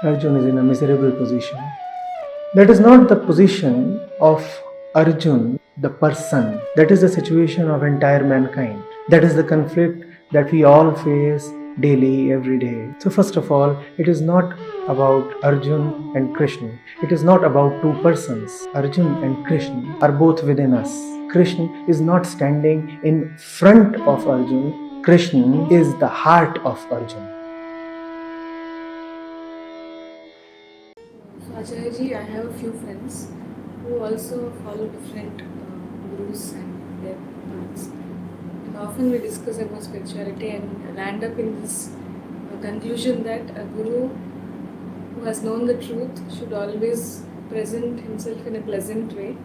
Arjun is in a miserable position. That is not the position of Arjun, the person. That is the situation of entire mankind. That is the conflict that we all face daily, every day. So first of all, it is not about Arjun and Krishna. It is not about two persons. Arjun and Krishna are both within us. Krishna is not standing in front of Arjun. Krishna is the heart of Arjun. Acharya ji, I have a few friends who also follow different gurus and their paths. And often we discuss about spirituality and land up in this conclusion that a guru who has known the truth should always present himself in a pleasant way,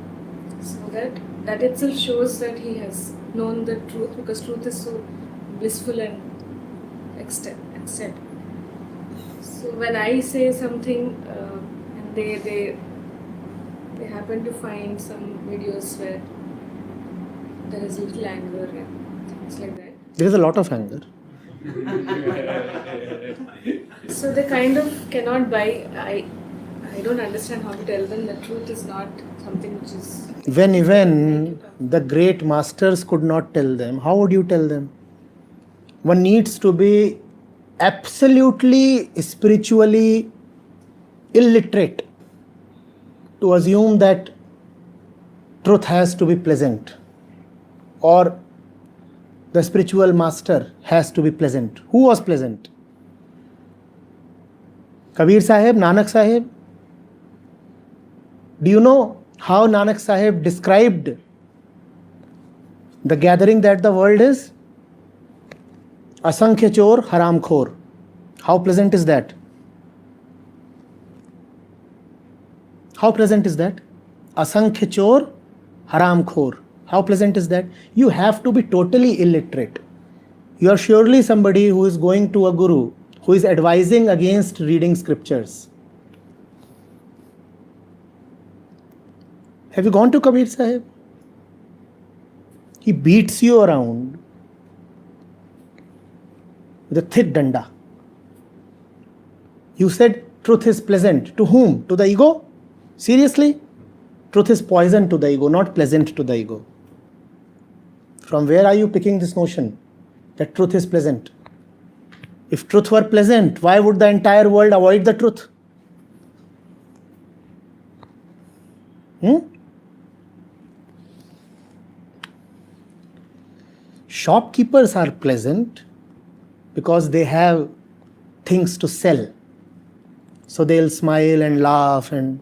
so that itself shows that he has known the truth, because truth is so blissful and extent. So when I say something and they happen to find some videos where there is little anger and things like that. There is a lot of anger. So they kind of cannot buy. I don't understand how to tell them the truth is not something which is... When even the great masters could not tell them, how would you tell them? One needs to be absolutely spiritually illiterate to assume that truth has to be pleasant, or the spiritual master has to be pleasant. Who was pleasant? Kabir Sahib, Nanak Sahib? Do you know how Nanak Sahib described the gathering that the world is? Asankhya chor, haram khor. How pleasant is that? How pleasant is that? Asankhya chor, haram khor. How pleasant is that? You have to be totally illiterate. You are surely somebody who is going to a guru who is advising against reading scriptures. Have you gone to Kabir Sahib? He beats you around with a thick danda. You said truth is pleasant. To whom? To the ego? Seriously? Truth is poison to the ego, not pleasant to the ego. From where are you picking this notion that truth is pleasant? If truth were pleasant, why would the entire world avoid the truth? Shopkeepers are pleasant because they have things to sell. So they'll smile and laugh and...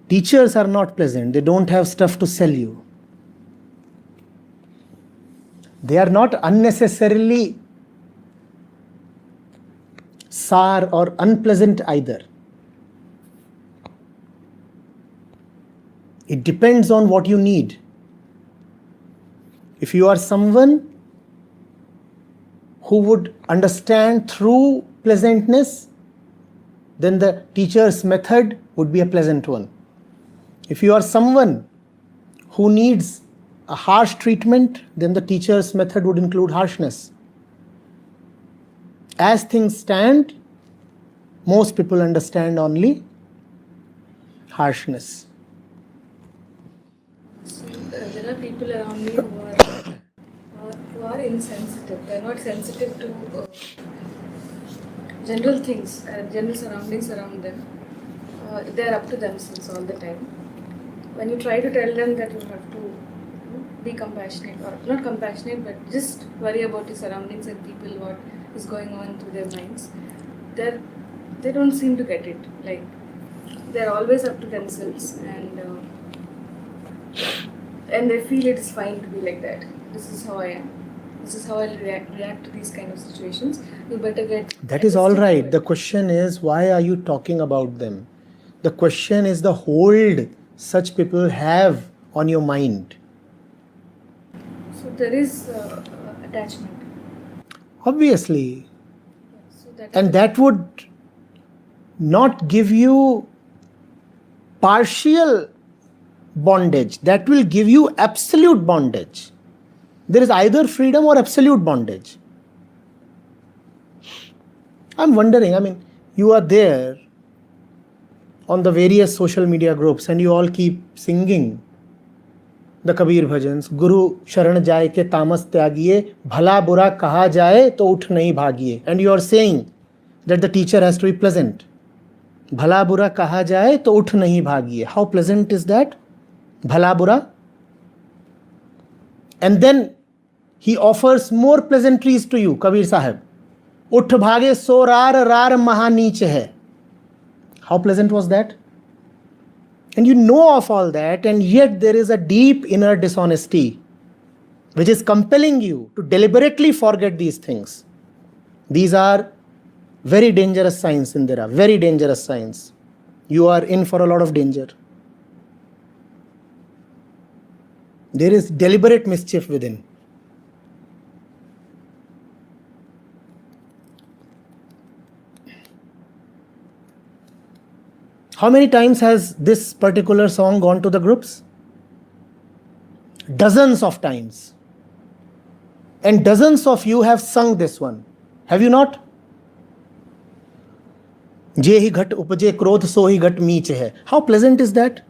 Teachers are not pleasant. They don't have stuff to sell you. They are not unnecessarily sour or unpleasant either. It depends on what you need. If you are someone who would understand through pleasantness, then the teacher's method would be a pleasant one. If you are someone who needs a harsh treatment, then the teacher's method would include harshness. As things stand, most people understand only harshness. So there are people around me who are insensitive. They are not sensitive to general things, general surroundings around them. They are up to themselves all the time. When you try to tell them that you have to be compassionate, or not compassionate, but just worry about your surroundings and people, what is going on through their minds, they don't seem to get it. Like, they're always up to themselves, and they feel it is fine to be like that. This is how I am. This is how I'll react to these kind of situations. You better get... That is all right. The question is, why are you talking about them? The question is the hold such people have on your mind. So there is attachment. Obviously. So and that would not give you partial bondage. That will give you absolute bondage. There is either freedom or absolute bondage. I'm wondering, you are there on the various social media groups and you all keep singing the Kabir bhajans. Guru sharan jaye ke tamas tyagiye, bhala bura kaha jaye to uth nahi bhagiye. And you are saying that the teacher has to be pleasant. Bhala bura kaha jaye to uth nahi bhagiye. How pleasant is that? Bhala bura. And then he offers more pleasantries to you, Kabir Sahib. Uth bhage so rar maha neech hai. How pleasant was that? And you know of all that, and yet there is a deep inner dishonesty which is compelling you to deliberately forget these things. These are very dangerous signs, Indira, very dangerous signs. You are in for a lot of danger. There is deliberate mischief within. How many times has this particular song gone to the groups? Dozens of times. And dozens of you have sung this one. Have you not? Je hi ghat upje krodh so hi ghat meech hai. How pleasant is that?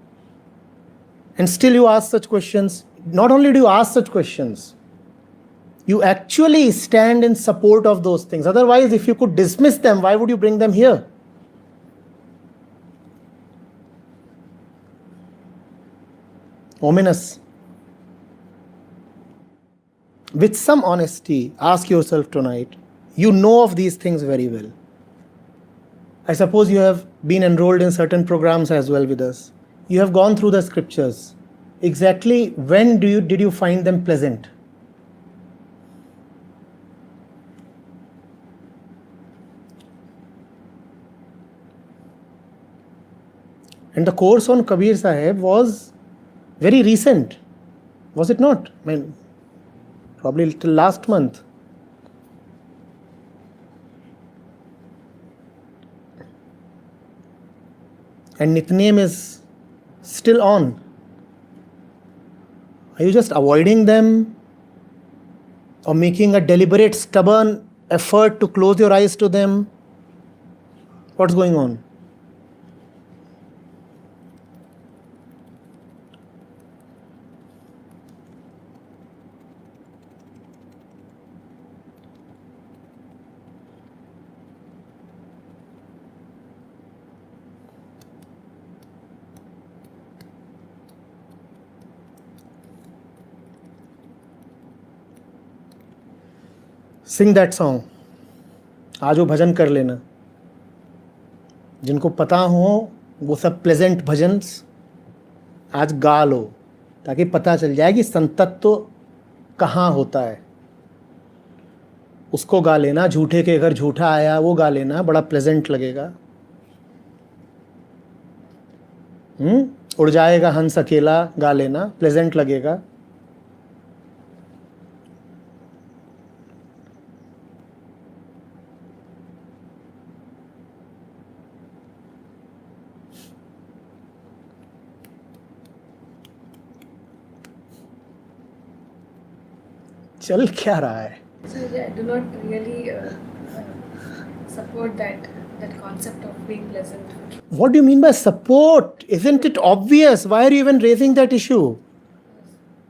And still you ask such questions. Not only do you ask such questions, you actually stand in support of those things. Otherwise, if you could dismiss them, why would you bring them here? Ominous. With some honesty, ask yourself tonight, you know of these things very well. I suppose you have been enrolled in certain programs as well with us. You have gone through the scriptures. Exactly when did you find them pleasant? And the course on Kabir Sahib was very recent, was it not? Probably till last month. And Nitnem is still on. Are you just avoiding them or making a deliberate, stubborn effort to close your eyes to them? What's going on? Sing that song. आज वो भजन कर लेना. जिनको पता हो वो सब pleasant bhajans आज गा लो, ताकि पता चल जाए कि संतत्व कहाँ होता है. उसको गा लेना. झूठे के घर झूठा आया वो गा लेना, बड़ा प्लेजेंट लगेगा. उड़ जाएगा हंस अकेला गा लेना, प्लेजेंट लगेगा. चल क्या रहा है? So I do not really support that concept of being pleasant. What do you mean by support? Isn't it obvious? Why are you even raising that issue?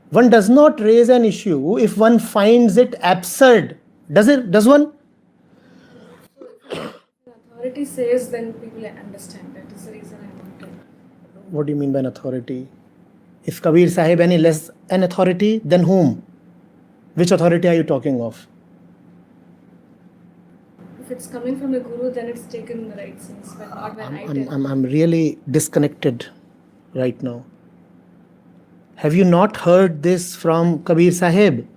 One does not raise an issue if one finds it absurd. Does one? The authority says, then people understand. That is the reason I wanted. What do you mean by an authority? Is Kabir Sahib any less an authority than whom? Which authority are you talking of? If it's coming from the Guru, then it's taken in the right sense, but not when I tell. I'm really disconnected right now. Have you not heard this from Kabir Sahib?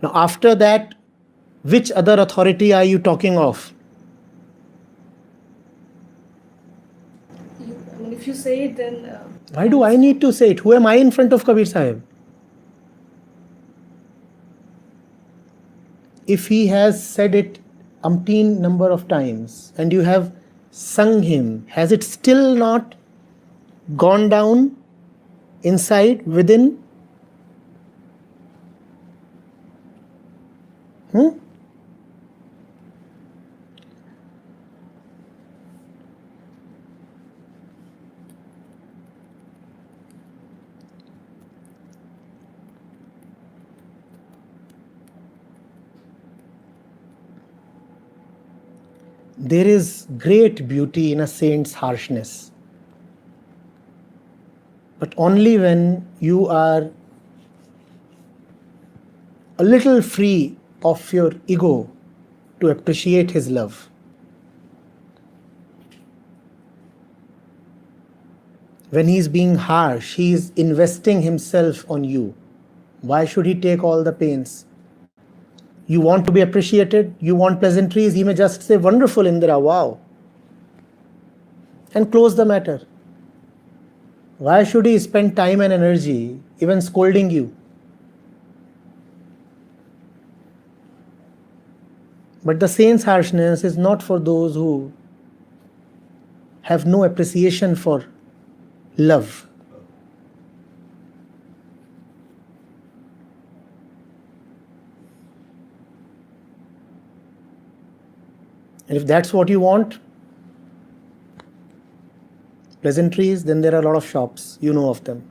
Now after that, which other authority are you talking of? If you say it, then... Why do I need to say it? Who am I in front of Kabir Sahib? If he has said it umpteen number of times and you have sung him, has it still not gone down inside, within? There is great beauty in a saint's harshness. But only when you are a little free of your ego to appreciate his love. When he is being harsh, he is investing himself on you. Why should he take all the pains? You want to be appreciated, you want pleasantries, he may just say, wonderful Indra, wow, and close the matter. Why should he spend time and energy even scolding you? But the saint's harshness is not for those who have no appreciation for love. And if that's what you want, pleasantries, then there are a lot of shops, you know of them.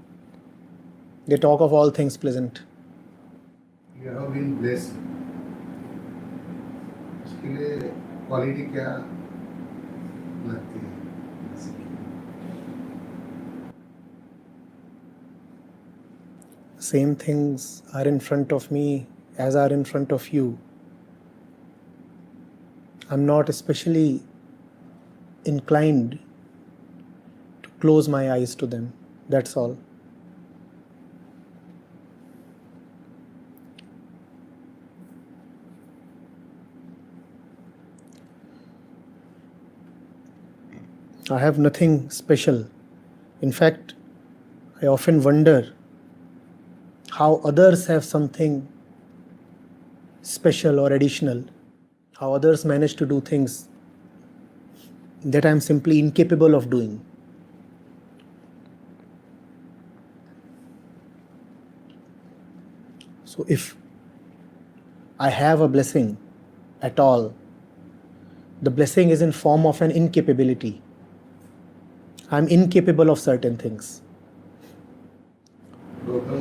They talk of all things pleasant. You have been blessed. उसके लिए quality क्या लगती है? Same things are in front of me as are in front of you. I'm not especially inclined to close my eyes to them. That's all. I have nothing special. In fact, I often wonder how others have something special or additional, how others manage to do things that I am simply incapable of doing. So if I have a blessing at all, the blessing is in form of an incapability. I am incapable of certain things. Gautam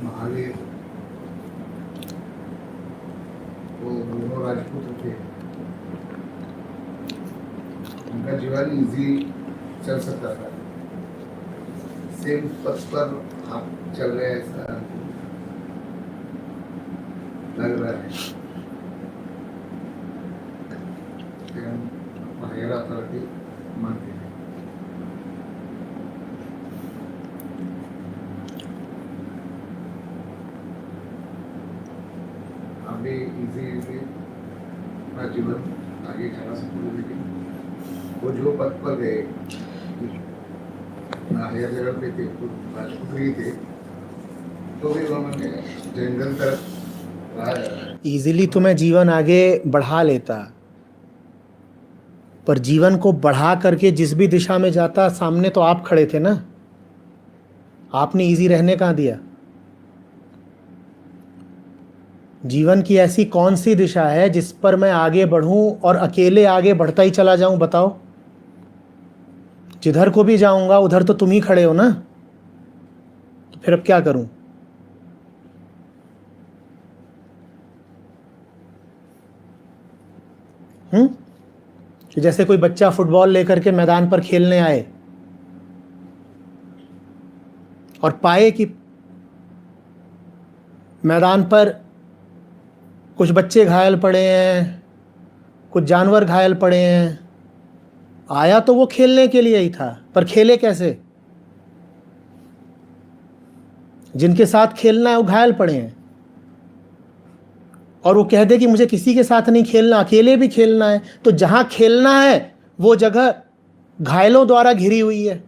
Mahavir वो दोनों राजपूत थे, उनका जीवन easy चल सकता था. Same पथ पर आप चल रहे हैं ऐसा लग रहा है. हम हायर अथॉरिटी मानते हैं. अभी इजी अपना जीवन आगे चला सकते, लेकिन वो जो पथ पर गए हायर लेवल पे थे, राजपूत ही थे, तो भी उन्होंने जंगल तरफ इजीली तो मैं जीवन आगे बढ़ा लेता, पर जीवन को बढ़ा करके जिस भी दिशा में जाता, सामने तो आप खड़े थे ना. आपने इजी रहने कहाँ दिया? जीवन की ऐसी कौन सी दिशा है जिस पर मैं आगे बढ़ूं और अकेले आगे बढ़ता ही चला जाऊं? बताओ. जिधर को भी जाऊंगा उधर तो तुम ही खड़े हो ना, तो फिर अब क्या करूं? जैसे कोई बच्चा फुटबॉल लेकर के मैदान पर खेलने आए और पाए कि मैदान पर कुछ बच्चे घायल पड़े हैं, कुछ जानवर घायल पड़े हैं. आया तो वो खेलने के लिए ही था, पर खेले कैसे? जिनके साथ खेलना है वो घायल पड़े हैं, और वो कह दे कि मुझे किसी के साथ नहीं खेलना, अकेले भी खेलना है. तो जहां खेलना है वो जगह घायलों द्वारा घिरी हुई है.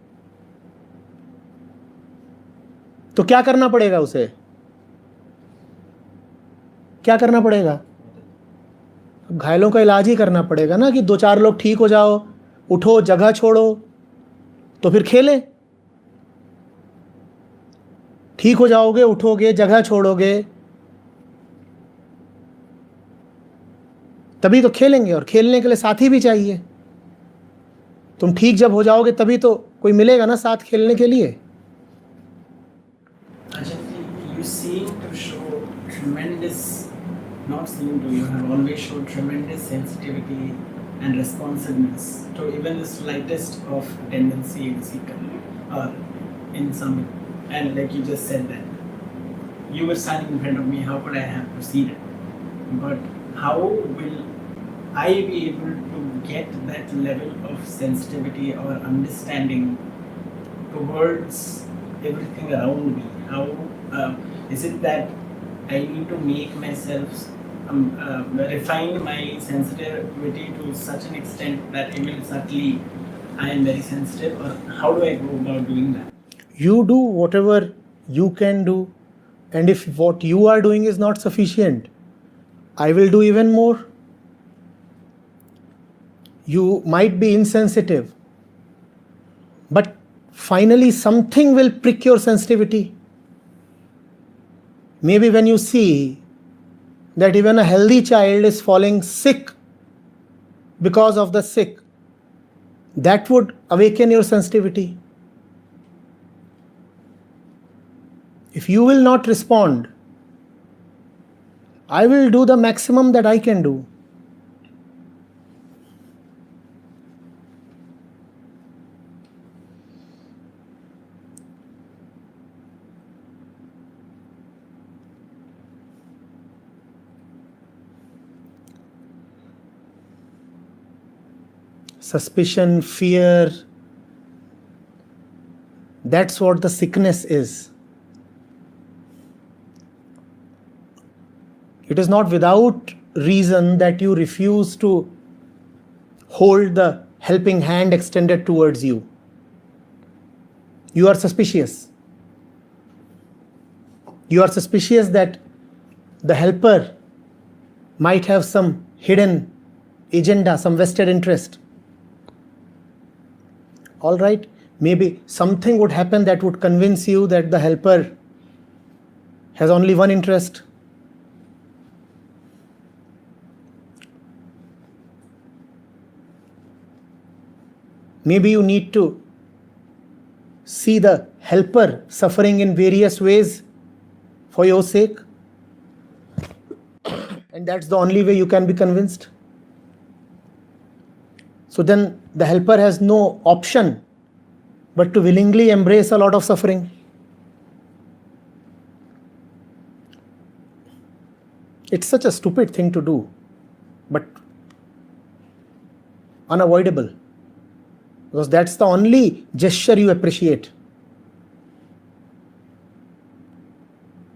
तो क्या करना पड़ेगा उसे? क्या करना पड़ेगा? अब घायलों का इलाज ही करना पड़ेगा ना, कि 2-4 लोग ठीक हो जाओ, उठो, जगह छोड़ो, तो फिर खेले. ठीक हो जाओगे, उठोगे, जगह छोड़ोगे, तभी तो खेलेंगे. और खेलने के लिए साथी भी चाहिए. तुम ठीक जब हो जाओगे तभी तो कोई मिलेगा ना साथ खेलने के लिए. You seem to show tremendous, not seem to, you have always shown tremendous sensitivity and responsiveness to even the slightest of tendency in seeker or in some, and like you just said that you were standing in front of me, how could I have proceeded? But how will I be able to get that level of sensitivity or understanding towards everything around me? How is it that I need to make myself refine my sensitivity to such an extent that even subtly I am very sensitive, or how do I go about doing that? You do whatever you can do, and if what you are doing is not sufficient, I will do even more. You might be insensitive, but finally something will prick your sensitivity. Maybe when you see that even a healthy child is falling sick because of the sick, that would awaken your sensitivity. If you will not respond, I will do the maximum that I can do. Suspicion, fear, that's what the sickness is. It is not without reason that you refuse to hold the helping hand extended towards you. You are suspicious. You are suspicious that the helper might have some hidden agenda, some vested interest. All right, maybe something would happen that would convince you that the helper has only one interest. Maybe you need to see the helper suffering in various ways for your sake, and that's the only way you can be convinced. So then the helper has no option but to willingly embrace a lot of suffering. It's such a stupid thing to do, but unavoidable, because that's the only gesture you appreciate.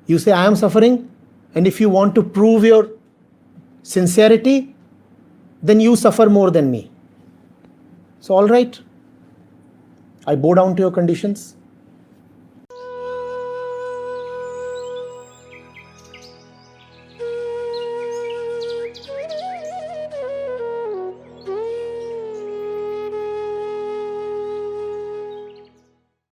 You say, I am suffering, and if you want to prove your sincerity, then you suffer more than me. So all right, I bow down to your conditions.